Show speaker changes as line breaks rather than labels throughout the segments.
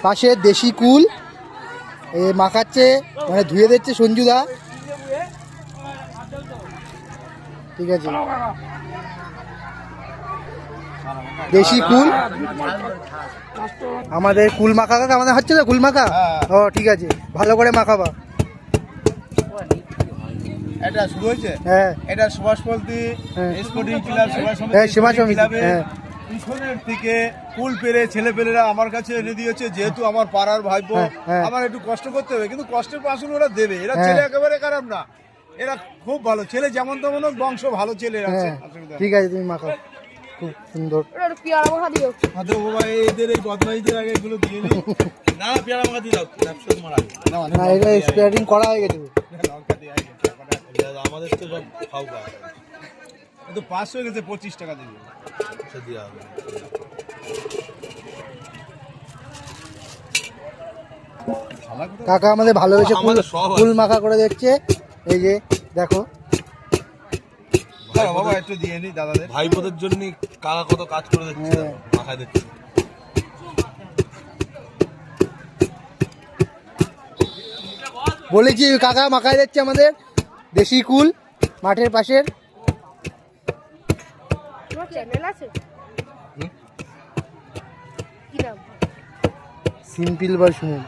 পাশে দেশি কুল এ মাখাচ্ছে, মানে ধুয়ে দিচ্ছে সঞ্জুদা। ঠিক আছে, দেশি কুল আমাদের কুল মাখা কাকা আমাদের হচ্ছে তো কুল মাখা। ও ঠিক আছে, ভালো করে মাখাবা।
এটা শুরু হয়েছে।
হ্যাঁ,
এটা সুভাষপল্লী স্পোর্টিং ক্লাব
সীমা সমিতি। হ্যাঁ,
পিছনের থেকে কুল পেরে ছেলে পেলেরা আমার কাছে এনে দিয়েছে, যেহেতু আমার পাড়ার ভাইপো, আমার একটু কষ্ট করতে হবে, কিন্তু কষ্টের পাশে ওরা দেবে। এরা ছেলে একেবারে খারাপ না, এরা খুব ভালো ছেলে, যেমন তেমন বংশ ভালো ছেলে আছে।
ঠিক আছে, তুমি মাখাও, খুব সুন্দর।
এদের এই বদমাইশদের আগে এগুলো দিয়ে দিই। না পেয়ারা মাখা দিয়ে দাও,
না এটা স্পেয়ারিং করা হয়ে গেছে।
আমাদের তো সব খাওয়া তো 5 হয়ে গেছে, 25 টাকা দিবি দেওয়া হবে।
কাকা আমাদের ভালোবেসে ফুল মাখা করে দিচ্ছে। এই যে দেখো
বাবা, একটু দিয়ে নি দাদাদের ভাইপোদের জন্য কাকা কত কাজ করে দিচ্ছে, মাখায় দিচ্ছে।
বলেছি কাকা মাখায় দিচ্ছে আমাদের দেশি কুল মাঠের পাশের। Simple by Suman,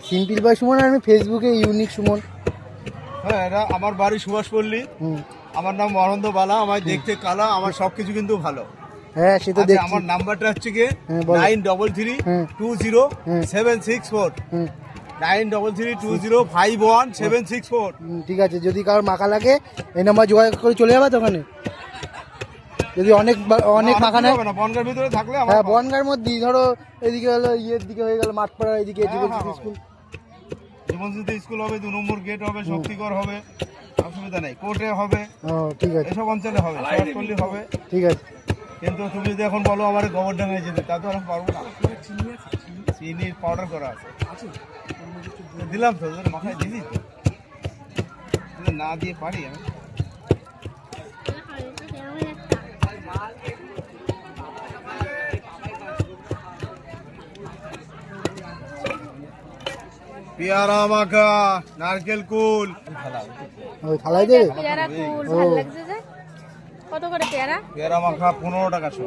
simple by Suman, আর আমি ফেসবুকে ইউনিক সুমন।
হ্যাঁ, এটা আমার বাড়ি সুভাষপল্লী, আমার নাম মরন্দ বালা, আমার দেখতে কালা, আমার সবকিছু কিন্তু ভালো।
হ্যাঁ সে তো দেখছি।
আমার নাম্বারটা হচ্ছে কি 93320764, 93320764।
ঠিক আছে, যদি কারোর মাখা লাগে এই নাম্বার যোগাযোগ করে চলে যাবে তো ওখানে। যদি অনেক অনেক মাখা নেয়
বনগাঁর ভিতরে থাকলে,
হ্যাঁ বনগাঁর মধ্যেই, ধরো এদিকে হলো ইয়ের দিকে হয়ে গেল মাঠপাড়া, এদিকে স্কুল,
জীবনজ্যোতি স্কুল হবে, 2 নম্বর গেট হবে, শক্তিগড় হবে, অসুবিধা নেই, কোর্টে হবে।
ঠিক আছে,
এসব অঞ্চলে হবে, সুভাষপল্লী হবে।
ঠিক আছে,
কিন্তু তুমি যদি এখন বলো আমার গোবরডাঙ্গায় যেতে, তা তো আমি পারবো না। চিনির পাউডার করা আছে, দিলাম তো, মাথায় দিলি তো, না দিয়ে পারি আমি। পেয়ারা মাখা, নারকেল কুল,
থালায় দেবে।
কত করে পেয়ারা?
পেয়ারা মাখা 15 টাকা শো।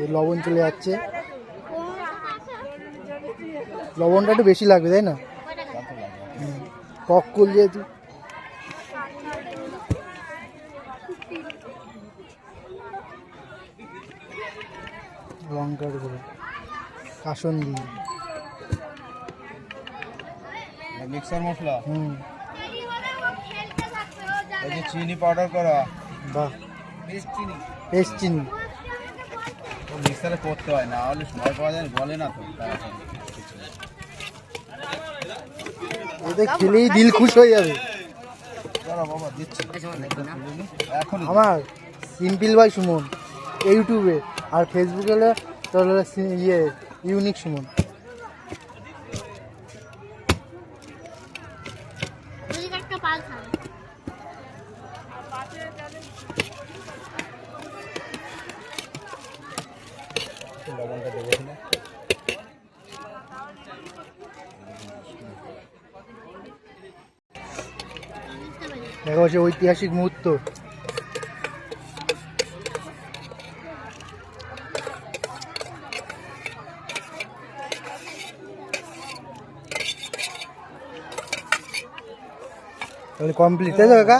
এই লবণ চলে যাচ্ছে, লবণটা একটু বেশি লাগবে তাই না, টক কুল যেহেতু। লঙ্কার গুঁড়ো, কাসন্দি,
মিক্সার মশলা, এই যে চিনি পাউডার করা,
বাহ, পেস্ট চিনি
মিক্সারে করতে হয়, না হলে সময় পাওয়া যায়, বলে না তো।
এটা খেলেই দিল খুশ হয়ে যাবে।
বাবা দিচ্ছি
আমার সিম্পল বাই সুমন ইউটিউবে, আর ফেসবুকে হলে তোর ইয়ে ইউনিক সুমন।
লবণটা দেবো কিনা,
দেখা হচ্ছে ঐতিহাসিক মুহূর্ত। কমপ্লিট তাই তো কাকা?